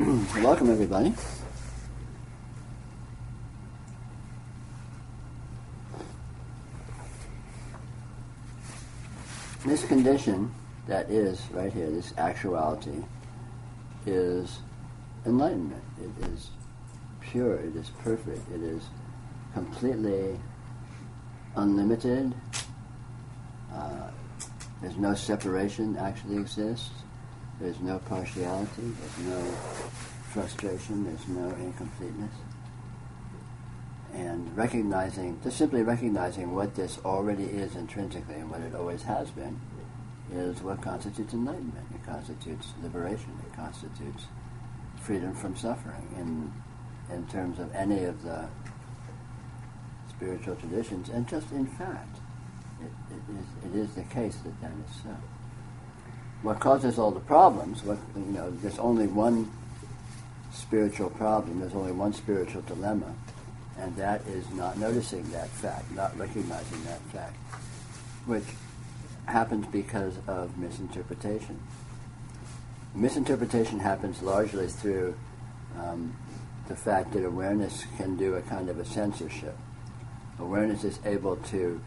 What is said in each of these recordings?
Welcome, everybody. This condition that is right here, this actuality, is enlightenment. It is pure, it is perfect, it is completely unlimited. There's no separation actually exists. There's no partiality, there's no frustration, there's no incompleteness. And just simply recognizing what this already is intrinsically and what it always has been is what constitutes enlightenment. It constitutes liberation. It constitutes freedom from suffering in terms of any of the spiritual traditions. And just in fact, it is the case that is so. What causes all the problems, there's only one spiritual problem, there's only one spiritual dilemma, and that is not noticing that fact, not recognizing that fact, which happens because of misinterpretation. Misinterpretation happens largely through the fact that awareness can do a kind of a censorship. Awareness is able to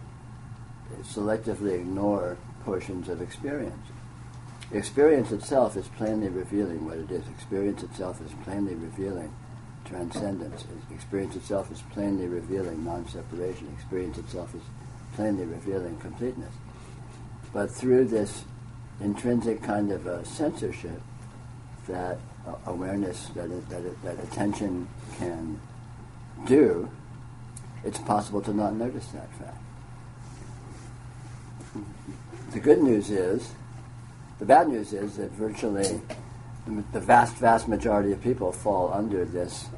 selectively ignore portions of experience. Experience itself is plainly revealing what it is. Experience itself is plainly revealing transcendence. Experience itself is plainly revealing non-separation. Experience itself is plainly revealing completeness. But through this intrinsic kind of a censorship that awareness, that attention can do, it's possible to not notice that fact. The bad news is that virtually the vast majority of people fall under this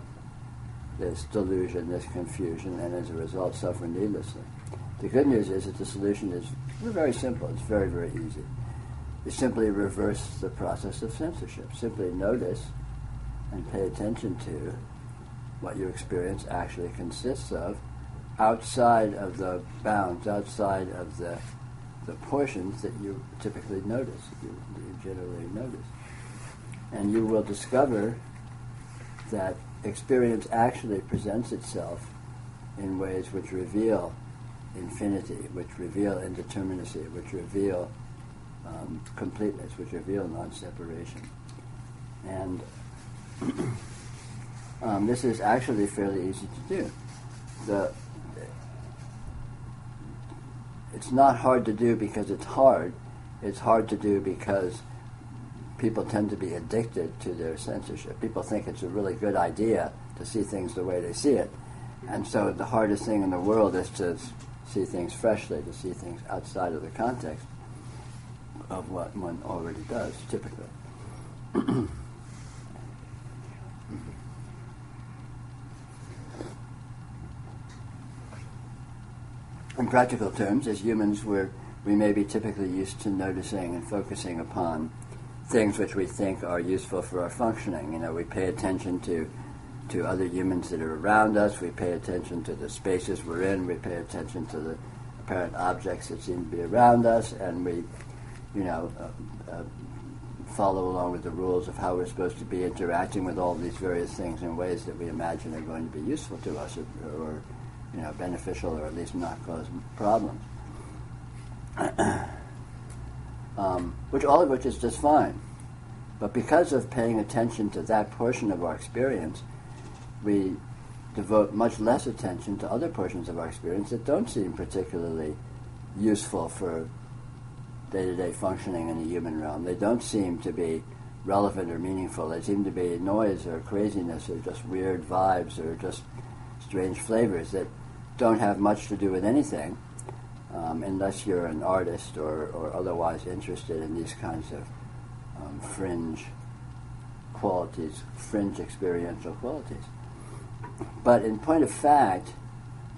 delusion, this confusion, and as a result suffer needlessly. The good news is that the solution is very simple. It's very, very easy. You simply reverse the process of censorship. Simply notice and pay attention to what your experience actually consists of outside of the bounds, outside of the portions that you typically notice, that you generally notice. And you will discover that experience actually presents itself in ways which reveal infinity, which reveal indeterminacy, which reveal completeness, which reveal non-separation. And this is actually fairly easy to do. It's not hard to do because it's hard. It's hard to do because people tend to be addicted to their censorship. People think it's a really good idea to see things the way they see it. And so the hardest thing in the world is to see things freshly, to see things outside of the context of what one already does, typically. In practical terms, as humans, we may be typically used to noticing and focusing upon things which we think are useful for our functioning. We pay attention to other humans that are around us. We pay attention to the spaces we're in. We pay attention to the apparent objects that seem to be around us, and we, follow along with the rules of how we're supposed to be interacting with all these various things in ways that we imagine are going to be useful to us or beneficial, or at least not cause problems. All of which is just fine. But because of paying attention to that portion of our experience, we devote much less attention to other portions of our experience that don't seem particularly useful for day-to-day functioning in the human realm. They don't seem to be relevant or meaningful. They seem to be noise or craziness or just weird vibes or just strange flavors that don't have much to do with anything, unless you're an artist or otherwise interested in these kinds of fringe qualities, fringe experiential qualities. But in point of fact,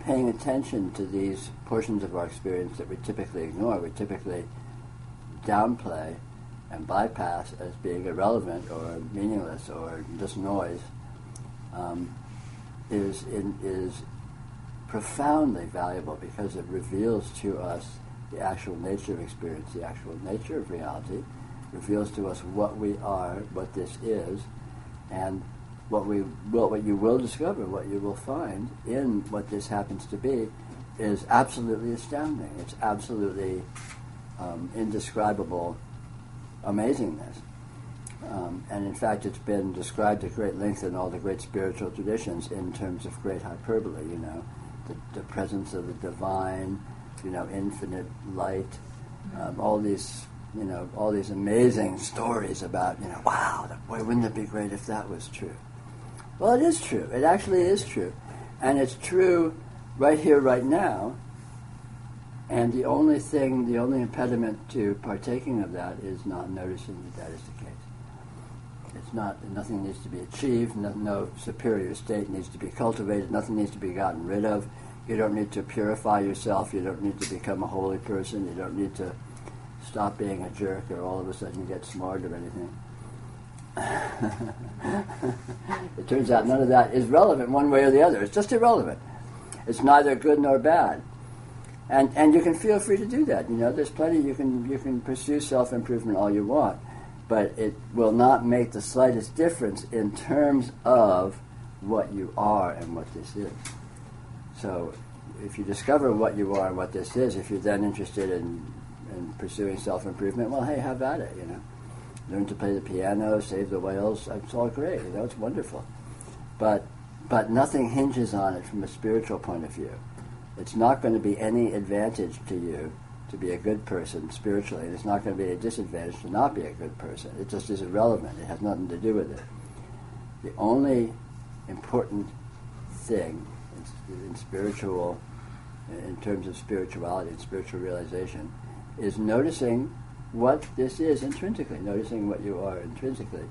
paying attention to these portions of our experience that we typically ignore, we typically downplay and bypass as being irrelevant or meaningless or just noise, is profoundly valuable because it reveals to us the actual nature of experience, the actual nature of reality, reveals to us what we are, what this is, And what you will discover, what you will find in what this happens to be, is absolutely astounding. It's absolutely indescribable amazingness. And in fact, it's been described at great length in all the great spiritual traditions in terms of great hyperbole, the presence of the divine, infinite light, all these amazing stories about, wow, boy, wouldn't it be great if that was true? Well, it is true. It actually is true. And it's true right here, right now. And the only impediment to partaking of that is not noticing that is the case. Nothing needs to be achieved, no superior state needs to be cultivated, nothing needs to be gotten rid of. You don't need to purify yourself, you don't need to become a holy person, you don't need to stop being a jerk or all of a sudden you get smart or anything. It turns out none of that is relevant one way or the other. It's just irrelevant. It's neither good nor bad. And you can feel free to do that. There's plenty, you can pursue self-improvement all you want, but it will not make the slightest difference in terms of what you are and what this is. So if you discover what you are and what this is, if you're then interested in pursuing self-improvement, well, hey, have at it, Learn to play the piano, save the whales, it's all great, it's wonderful. But nothing hinges on it from a spiritual point of view. It's not going to be any advantage to you to be a good person spiritually, and it's not going to be a disadvantage to not be a good person. It just is irrelevant. It has nothing to do with it. The only important thing in terms of spirituality and spiritual realization, is noticing what this is intrinsically, noticing what you are intrinsically.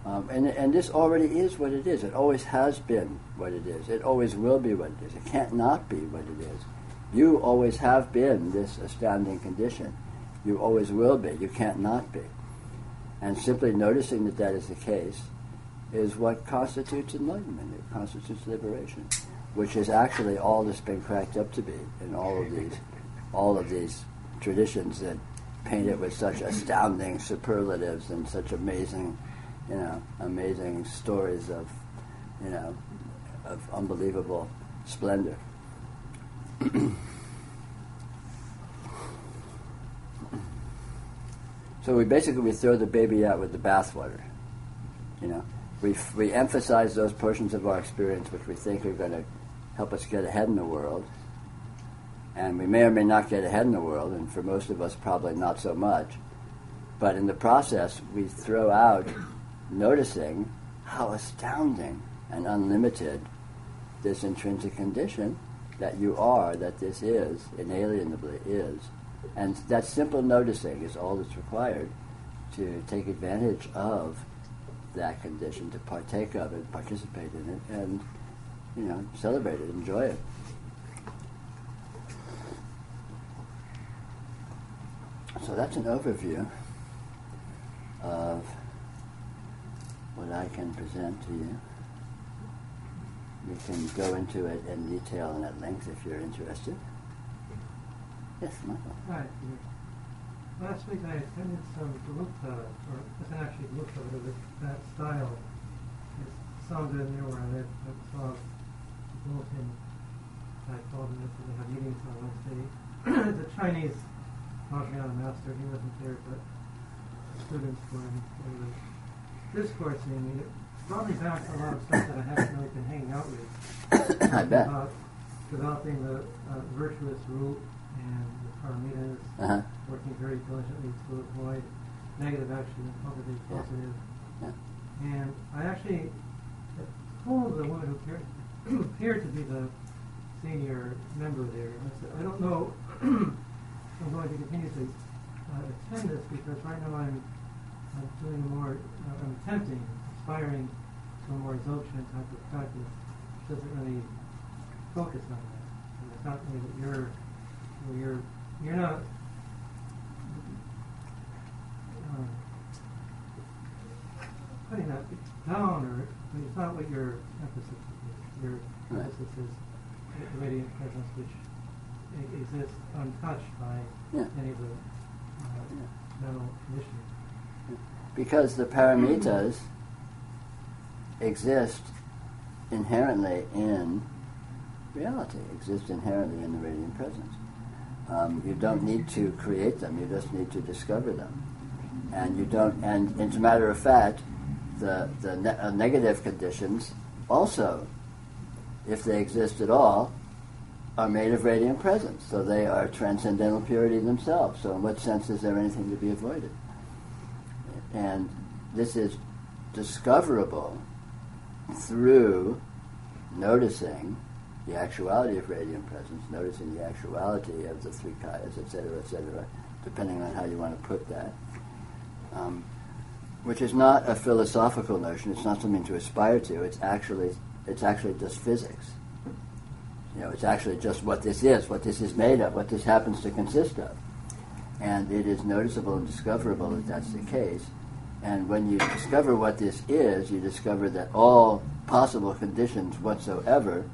And this already is what it is. It always has been what it is. It always will be what it is. It can't not be what it is. You always have been this astounding condition. You always will be. You can't not be. And simply noticing that that is the case is what constitutes enlightenment. It constitutes liberation, which is actually all that's been cracked up to be in all of these traditions that paint it with such astounding superlatives and such amazing stories of unbelievable splendor. So we throw the baby out with the bathwater. We emphasize those portions of our experience which we think are going to help us get ahead in the world, and we may or may not get ahead in the world, and for most of us probably not so much. But in the process, we throw out noticing how astounding and unlimited this intrinsic condition that you are, that this is, inalienably is. And that simple noticing is all that's required to take advantage of that condition, to partake of it, participate in it, and celebrate it, enjoy it. So that's an overview of what I can present to you. We can go into it in detail and at length if you're interested. Yes, Michael. Hi. Last week I attended some Gupta, or wasn't actually Gupta, but it was that style. It sounded near where I live. I saw the bulletin. I called them and they had meetings on Wednesday. The Chinese Mahayana master, he wasn't there, but the students were in the discoursing. It brought me back to a lot of stuff that I haven't really been hanging out with. I bet. About developing the virtuous root and the paramitas, working very diligently to avoid negative action and cultivate positive. Yeah. And I actually told the woman who appeared to be the senior member there, I said, I don't know if I'm going to continue to attend this because right now I'm doing I'm attempting, aspiring to a more absorption type of practice, which doesn't really focus on that. And it's not really that you're not putting that down, or it's not what your emphasis is. Your emphasis is the radiant presence which exists untouched by any of the mental conditioning. Because the paramitas exist inherently in reality, exist inherently in the radiant presence. You don't need to create them, you just need to discover them. And you don't, and as a matter of fact, the negative conditions also, if they exist at all, are made of radiant presence. So they are transcendental purity themselves. So in what sense is there anything to be avoided? And this is discoverable through noticing the actuality of radiant presence, noticing the actuality of the three kayas, etc., depending on how you want to put that, which is not a philosophical notion. It's not something to aspire to. It's actually just physics. It's actually just what this is made of, what this happens to consist of. And it is noticeable and discoverable that that's the case. And when you discover what this is, you discover that all possible conditions whatsoever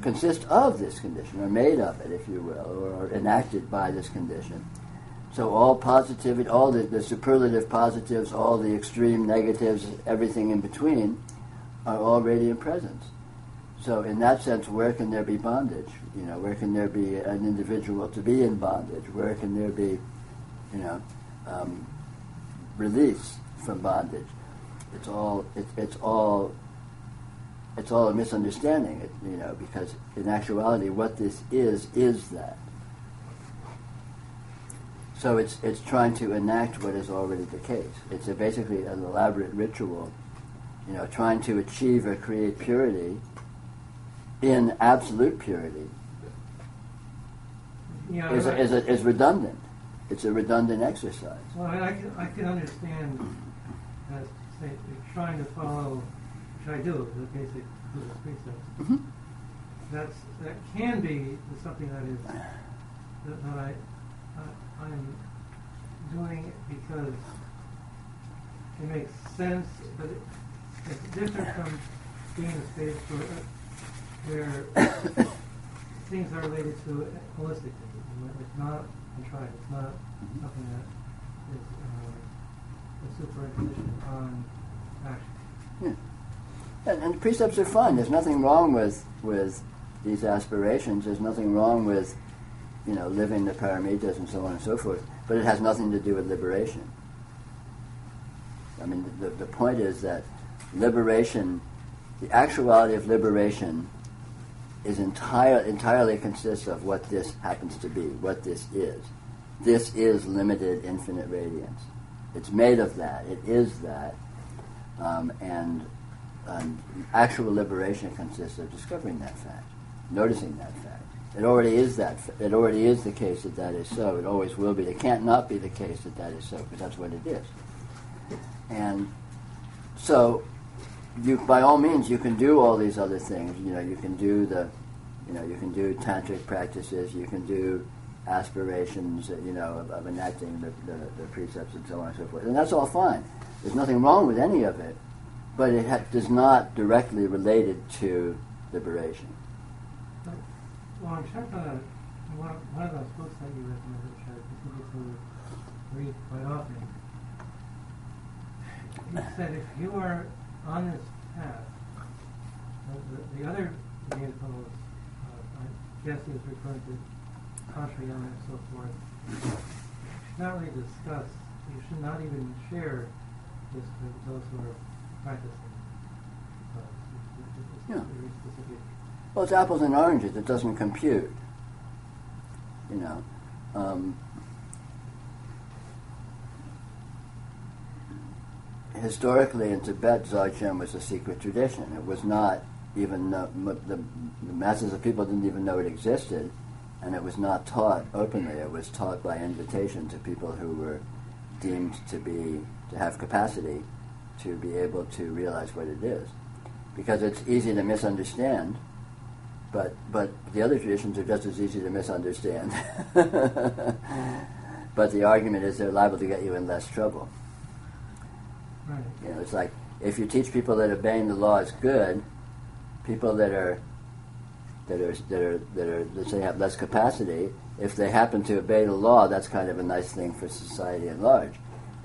consist of this condition, or made of it, if you will, or are enacted by this condition. So all positivity, all the superlative positives, all the extreme negatives, everything in between, are all radiant presence. So in that sense, where can there be bondage? Where can there be an individual to be in bondage? Where can there be, release from bondage? It's all a misunderstanding, because in actuality, what this is that. So it's trying to enact what is already the case. It's basically an elaborate ritual, trying to achieve or create purity in absolute purity is redundant. It's a redundant exercise. Well, I can understand as say trying to follow, which I do, the basic Buddhist precepts. Mm-hmm. That can be something that I'm doing because it makes sense, but it's different from being in a space where things are related to holistic things. It's not contrived. It's not something that is a superimposition on action. Yeah. And precepts are fun. There's nothing wrong with these aspirations. There's nothing wrong with living the paramitas and so on and so forth. But it has nothing to do with liberation. I mean, the point is that liberation, the actuality of liberation, is entirely consists of what this happens to be, what this is. This is limited infinite radiance. It's made of that. It is that. And actual liberation consists of discovering that fact, noticing that fact. It already is that. It already is the case that is so. It always will be. It can't not be the case that is so, because that's what it is. And so, by all means, you can do all these other things. You can do you can do tantric practices. You can do aspirations, of enacting the precepts and so on and so forth. And that's all fine. There's nothing wrong with any of it, but it does not directly relate it to liberation. Well, I'm checked on one of those books that you recommended, which I continue to read quite often. He said if you are on this path, the other vehicles, I guess he was referring to Tantra Yoga and so forth, should not really discuss, you should not even share this with those who are practicing. It's very specific. Well, it's apples and oranges. It doesn't compute. Historically in Tibet, Dzogchen was a secret tradition. It was not even, the masses of people didn't even know it existed, and it was not taught openly. It was taught by invitation to people who were deemed to have capacity to be able to realize what it is. Because it's easy to misunderstand, but the other traditions are just as easy to misunderstand. But the argument is they're liable to get you in less trouble. Right. It's like if you teach people that obeying the law is good, people that are let's say have less capacity, if they happen to obey the law, that's kind of a nice thing for society at large.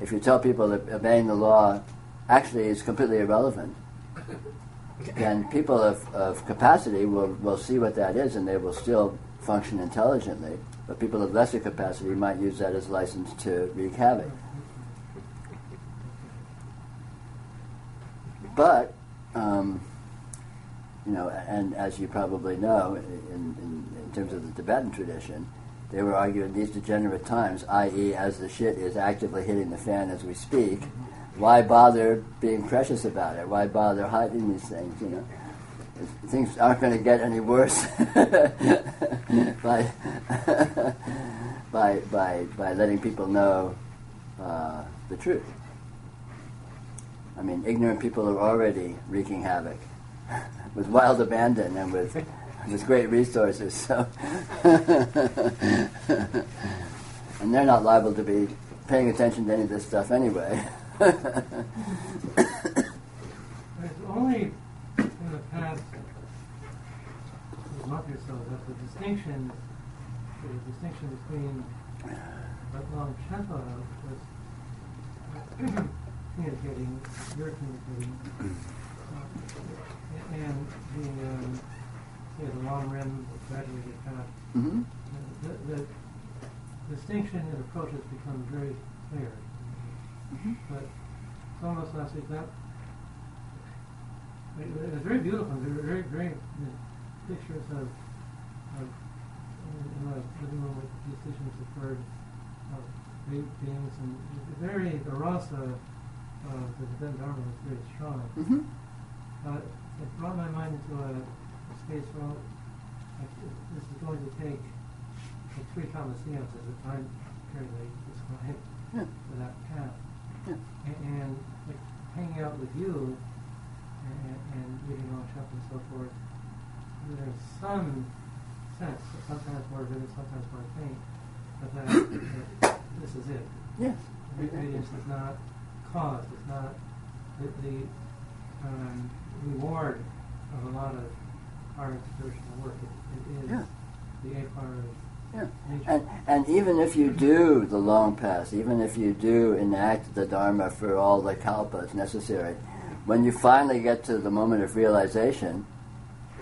If you tell people that obeying the law actually is completely irrelevant, then people of capacity will see what that is and they will still function intelligently, but people of lesser capacity might use that as license to wreak havoc. But, and as you probably know, in terms of the Tibetan tradition, they were arguing these degenerate times, i.e. as the shit is actively hitting the fan as we speak, why bother being precious about it? Why bother hiding these things, Things aren't going to get any worse by letting people know the truth. I mean, ignorant people are already wreaking havoc with wild abandon and with great resources. So, and they're not liable to be paying attention to any of this stuff anyway. It's only in the past month or so that the distinction between what Longchenpa was communicating, you're communicating, and the long rim graduated path. Mm-hmm. The distinction in approaches becomes very clear. Mm-hmm. But almost last week, it was very beautiful. There were very pictures of in the living room with these teachings occurred of great beings, and the rasa of the Tibetan Dharma was very strong. Mm-hmm. It brought my mind into a space where this is going to take 3 Thomaseums as a time period they described for that path. Yeah. And like hanging out with you and reading all chapters and so forth, there's some sense, sometimes more vivid, sometimes more faint, but that this is it. Yes. Radiance is not cause, it's not the reward of a lot of hard spiritual work. It is the A-part of nature. And even if you do the long path, even if you do enact the Dharma for all the kalpas necessary, when you finally get to the moment of realization,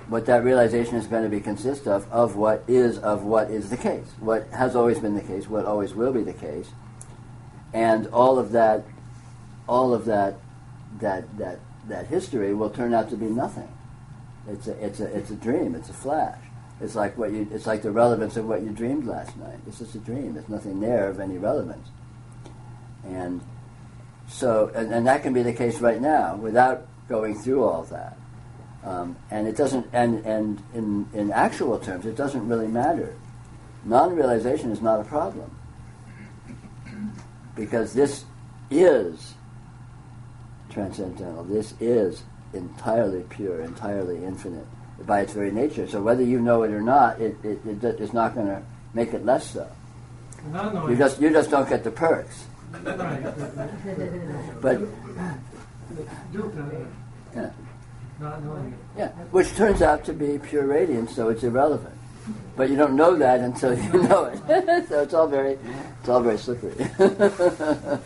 what that realization is going to be consist of what is the case, what has always been the case, what always will be the case, and all of that history will turn out to be nothing. It's a dream. It's a flash. It's like the relevance of what you dreamed last night. It's just a dream. There's nothing there of any relevance. And so, and that can be the case right now without going through all that. And it doesn't. And in actual terms, it doesn't really matter. Non-realization is not a problem because this is transcendental. This is entirely pure, entirely infinite by its very nature. So whether you know it or not, it's not going to make it less so. You just don't get the perks. But not knowing it. Yeah, which turns out to be pure radiance, so it's irrelevant. But you don't know that until you know it. So it's all very slippery.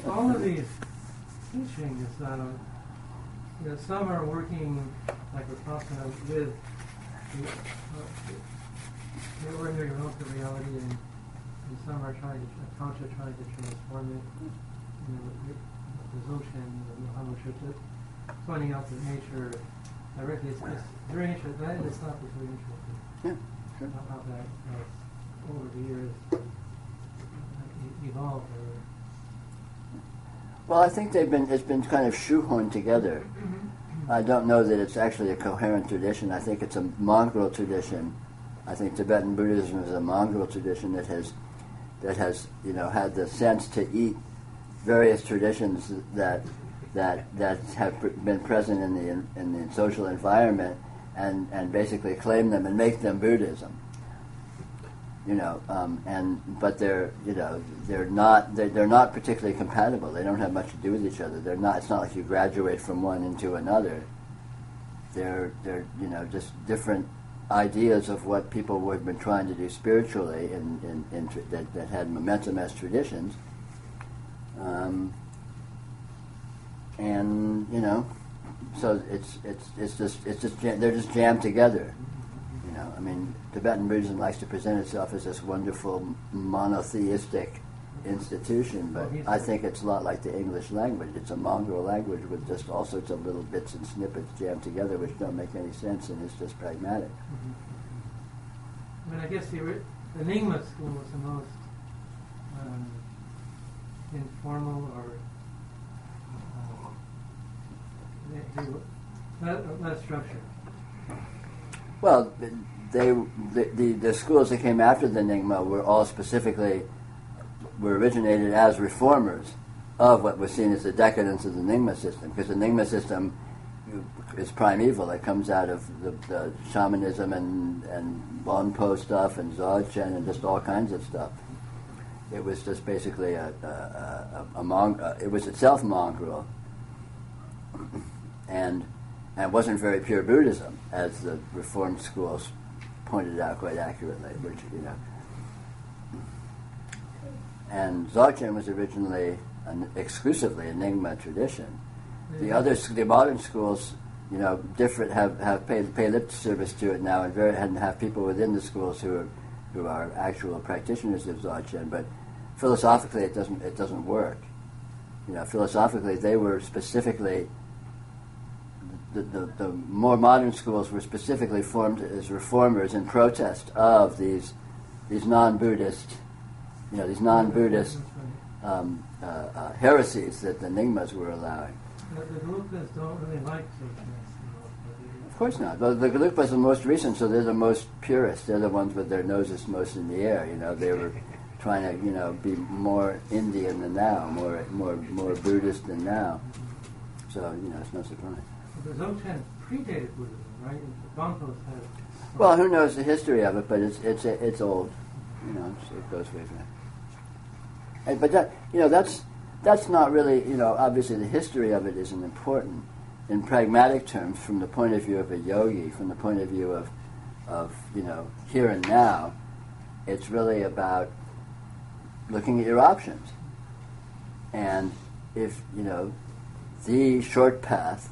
All of these teachings, some are working like we're talking about with the ordinary relative reality, and some are trying to transform it. The Dzogchen, the Mahamudra, pointing out that nature directly, it's very interesting. That in itself is very interesting. Yeah, sure. How that over the years evolved. Well, I think it's been kind of shoehorned together. I don't know that it's actually a coherent tradition. I think it's a mongrel tradition. I think Tibetan Buddhism is a mongrel tradition that has had the sense to eat various traditions that have have present in the social environment and basically claim them and make them Buddhism. But they're not particularly compatible. They don't have much to do with each other. It's not like you graduate from one into another. They're just different ideas of what people have been trying to do spiritually that had momentum as traditions. and so they're just jammed together. I mean, Tibetan Buddhism likes to present itself as this wonderful monotheistic institution, but I think it's a lot like the English language. It's a mongrel language with just all sorts of little bits and snippets jammed together which don't make any sense, and it's just pragmatic. I mean, I guess the Nyingma school was the most informal or less structured. Well, the schools that came after the Nyingma were all were originated as reformers of what was seen as the decadence of the Nyingma system, because the Nyingma system is primeval. It comes out of the shamanism and Bonpo stuff and Dzogchen and just all kinds of stuff. It was just basically it was itself mongrel, and wasn't very pure Buddhism, as the Reformed schools pointed out quite accurately. And Dzogchen was originally exclusively a Nyingma tradition. The modern schools, have pay lip service to it now, and have people within the schools who are actual practitioners of Dzogchen. But philosophically, it doesn't work. Philosophically, they were specifically the more modern schools were specifically formed as reformers in protest of these non-Buddhist. These non-Buddhist heresies that the Nyingmas were allowing. The Gelugpas don't really like Dzogchen. Of course not. Well, the Gelugpas are the most recent, so they're the most purist. They're the ones with their noses most in the air. They were trying to, be more Indian than now, more Buddhist than now. So, it's no surprise. The Dzogchen predated Buddhism, right? The Bonpos had. Well, who knows the history of it? But it's old. It goes way back. But that's not really, obviously the history of it isn't important. In pragmatic terms, from the point of view of a yogi, from the point of view of here and now, it's really about looking at your options. And if, the short path,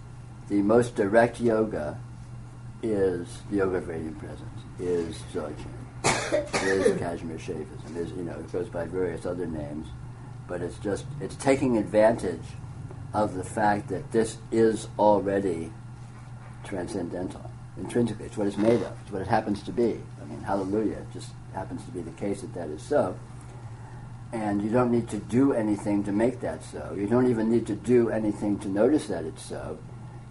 the most direct yoga is the yoga of radiant presence, is Dzogchen. Is Kashmir Shaivism, it goes by various other names, but it's taking advantage of the fact that this is already transcendental, intrinsically. It's what it's made of. It's what it happens to be. I mean, hallelujah, it just happens to be the case that is so. And you don't need to do anything to make that so. You don't even need to do anything to notice that it's so,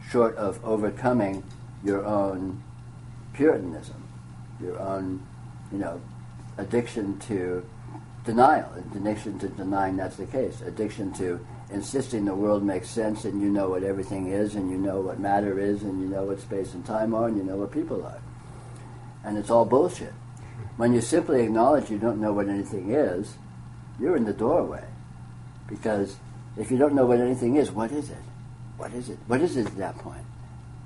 short of overcoming your own Puritanism, your own addiction to denial, addiction to denying that's the case, addiction to insisting the world makes sense and you know what everything is and you know what matter is and you know what space and time are and you know what people are. And it's all bullshit. When you simply acknowledge you don't know what anything is, you're in the doorway. Because if you don't know what anything is, what is it? What is it? What is it at that point?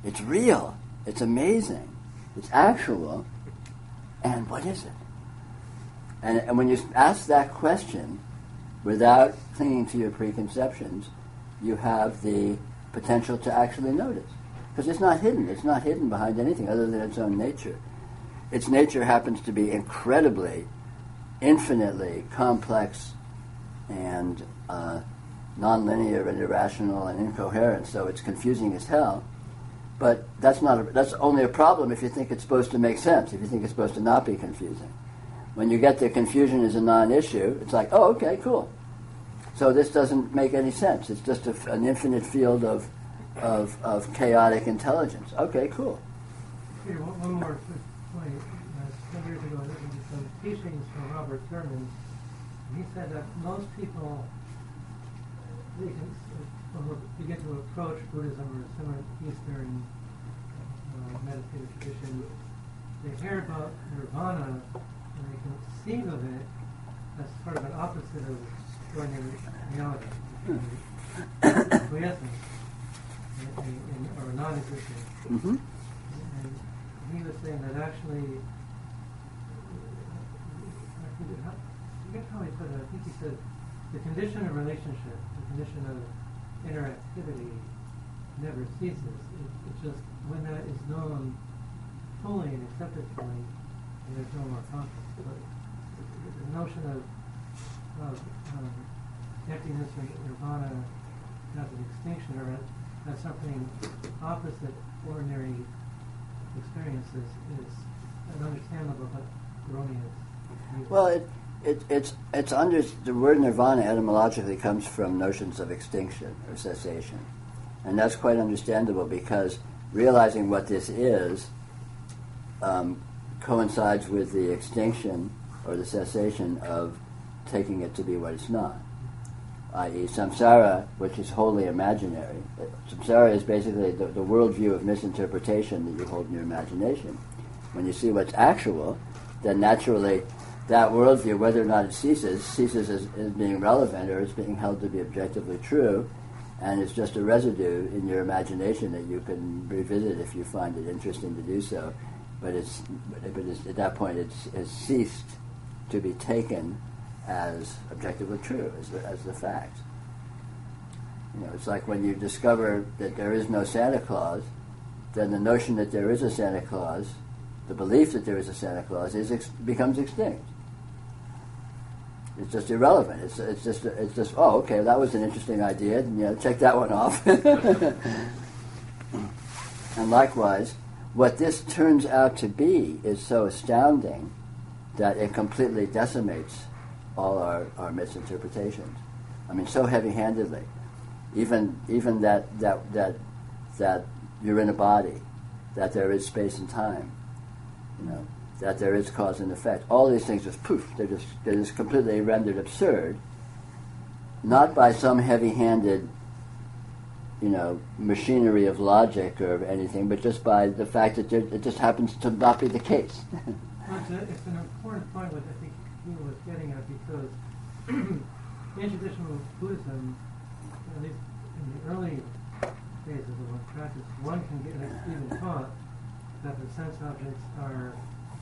It's real. It's amazing. It's actual. And what is it? And when you ask that question without clinging to your preconceptions, you have the potential to actually notice. Because it's not hidden. It's not hidden behind anything other than its own nature. Its nature happens to be incredibly, infinitely complex and nonlinear and irrational and incoherent, so it's confusing as hell. But that's only a problem if you think it's supposed to make sense, if you think it's supposed to not be confusing. When you get the confusion as a non-issue, it's like, oh, okay, cool. So this doesn't make any sense. It's just an infinite field of chaotic intelligence. Okay, cool. Here, one more point. Some years ago, I listened to some teachings from Robert Thurman. He said that most people begin to approach Buddhism or a similar Eastern meditative tradition. They hear about nirvana and they conceive of it as sort of an opposite of ordinary reality, quiescence, or non-existence. Mm-hmm. And he was saying that actually, I forget how he put it. I think he said the condition of relationship, the condition of interactivity never ceases. It's just when that is known fully and accepted fully, and there's no more conflict. But the notion of emptiness or nirvana as an extinction or as something opposite ordinary experiences is an understandable but erroneous view. Well, it's under the word nirvana etymologically comes from notions of extinction or cessation, and that's quite understandable because realizing what this is coincides with the extinction or the cessation of taking it to be what it's not, i.e. samsara, which is wholly imaginary. Samsara is basically the worldview of misinterpretation that you hold in your imagination. When you see what's actual, then naturally that worldview, whether or not it ceases as being relevant or it's being held to be objectively true, and it's just a residue in your imagination that you can revisit if you find it interesting to do so. But at that point it's ceased to be taken as objectively true, as the fact. You know, it's like when you discover that there is no Santa Claus, then the notion that there is a Santa Claus, the belief that there is a Santa Claus, becomes extinct. It's just irrelevant. It's just oh, okay, that was an interesting idea. And, check that one off. And likewise, what this turns out to be is so astounding that it completely decimates all our misinterpretations. I mean, so heavy-handedly. Even that you're in a body, that there is space and time, that there is cause and effect. All these things just poof, they're just completely rendered absurd, not by some heavy-handed, machinery of logic or anything, but just by the fact that it just happens to not be the case. Well, it's an important point, which I think he was getting at, because in traditional Buddhism, at least in the early phases of one's practice, one can get even taught that the sense objects are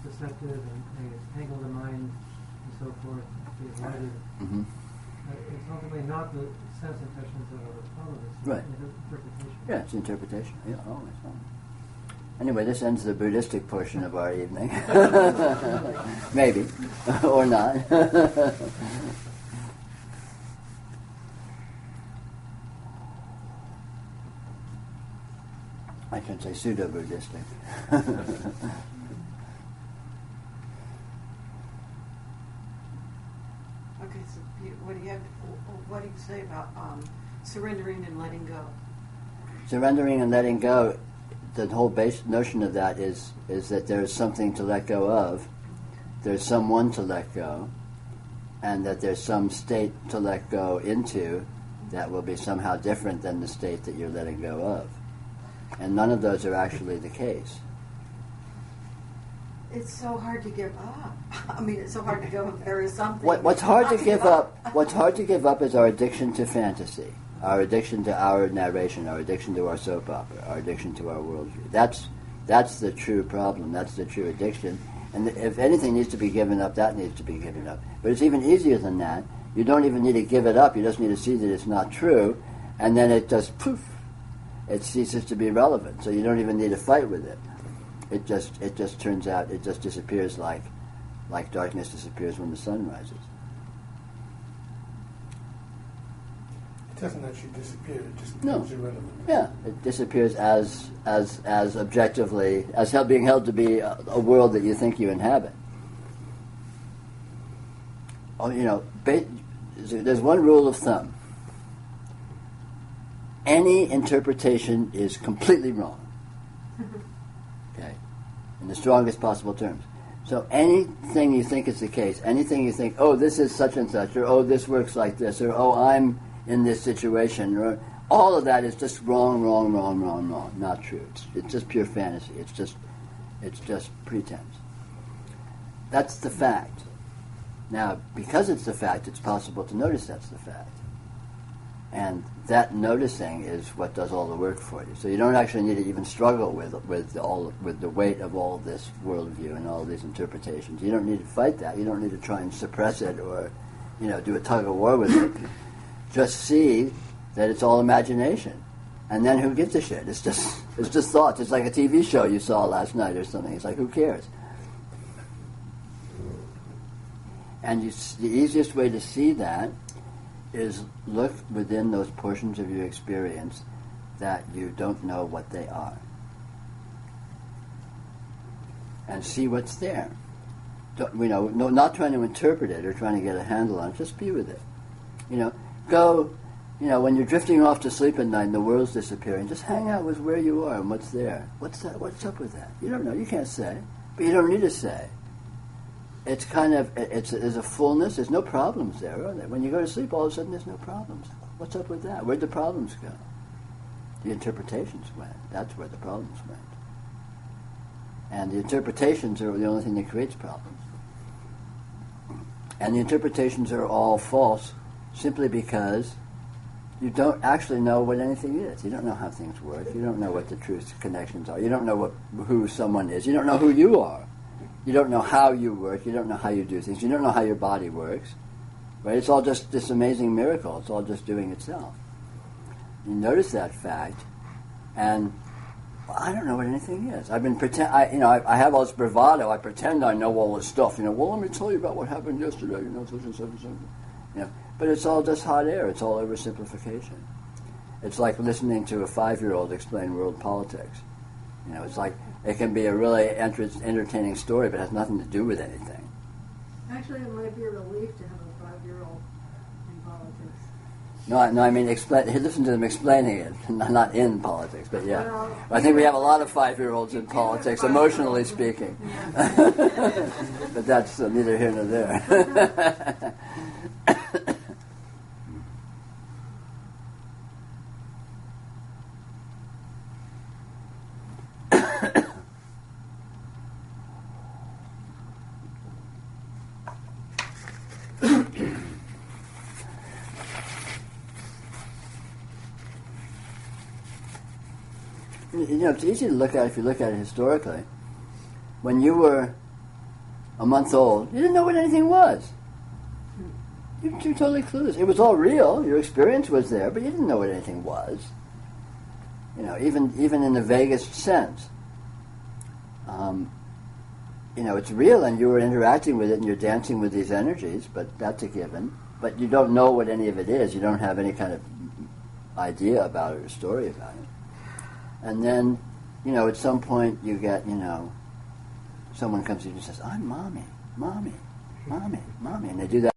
deceptive and they tangle the mind and so forth, to be avoided. Mm-hmm. It's ultimately not the sense impressions that are the problem, it's right. Interpretation. Yeah, it's interpretation. Yeah, always. Anyway, this ends the Buddhistic portion of our evening. Maybe. Or not. I can say pseudo-Buddhistic. Okay, so what do you say about surrendering and letting go? Surrendering and letting go, the whole base notion of that is that there's something to let go of, there's someone to let go, and that there's some state to let go into that will be somehow different than the state that you're letting go of. And none of those are actually the case. It's so hard to give up. I mean, it's so hard to give up. There is something. What's hard to give up? What's hard to give up is our addiction to fantasy, our addiction to our narration, our addiction to our soap opera, our addiction to our worldview. That's the true problem. That's the true addiction. And if anything needs to be given up, that needs to be given up. But it's even easier than that. You don't even need to give it up. You just need to see that it's not true, and then it just poof, it ceases to be relevant. So you don't even need to fight with it. It just turns out, it just disappears like darkness disappears when the sun rises. It doesn't actually disappear, it just becomes irrelevant. Yeah, it disappears as objectively, as being held to be a world that you think you inhabit. There's one rule of thumb. Any interpretation is completely wrong. Okay? In the strongest possible terms. So anything you think is the case, anything you think, oh, this is such and such, or oh, this works like this, or oh, I'm in this situation, or all of that is just wrong, not true. It's just pure fantasy. It's just pretense. That's the fact. Now, because it's the fact, it's possible to notice that's the fact. And that noticing is what does all the work for you. So you don't actually need to even struggle with the weight of all this worldview and all these interpretations. You don't need to fight that. You don't need to try and suppress it or, do a tug of war with it. Just see that it's all imagination. And then who gives a shit? It's just thoughts. It's like a TV show you saw last night or something. It's like, who cares? And the easiest way to see that is look within those portions of your experience that you don't know what they are. And see what's there. Not trying to interpret it or trying to get a handle on it, just be with it. When you're drifting off to sleep at night and the world's disappearing, just hang out with where you are and what's there. What's up with that? You don't know, you can't say, but you don't need to say. It's there's a fullness, there's no problems there, are there? When you go to sleep, all of a sudden there's no problems. What's up with that? Where'd the problems go? The interpretations went. That's where the problems went. And the interpretations are the only thing that creates problems. And the interpretations are all false simply because you don't actually know what anything is. You don't know how things work. You don't know what the truth connections are. You don't know who someone is. You don't know who you are. You don't know how you work. You don't know how you do things. You don't know how your body works. Right? It's all just this amazing miracle. It's all just doing itself. You notice that fact, and I don't know what anything is. I've been I have all this bravado. I pretend I know all this stuff. Well, let me tell you about what happened yesterday. Such and such and such. But it's all just hot air. It's all oversimplification. It's like listening to a 5-year-old explain world politics. It's like it can be a really entertaining story, but it has nothing to do with anything. Actually, it might be a relief to have a 5-year-old in politics. No, I mean, listen to them explaining it, not in politics, but yeah. Well, I think we have a lot of 5-year-olds in politics, emotionally speaking. But that's neither here nor there. It's easy to look at if you look at it historically. When you were a month old, you didn't know what anything was. You were totally clueless. It was all real. Your experience was there, but you didn't know what anything was. Even in the vaguest sense. It's real, and you were interacting with it, and you're dancing with these energies, but that's a given. But you don't know what any of it is. You don't have any kind of idea about it or story about it. And then, at some point you get, someone comes in and says, I'm mommy, mommy, mommy, mommy. And they do that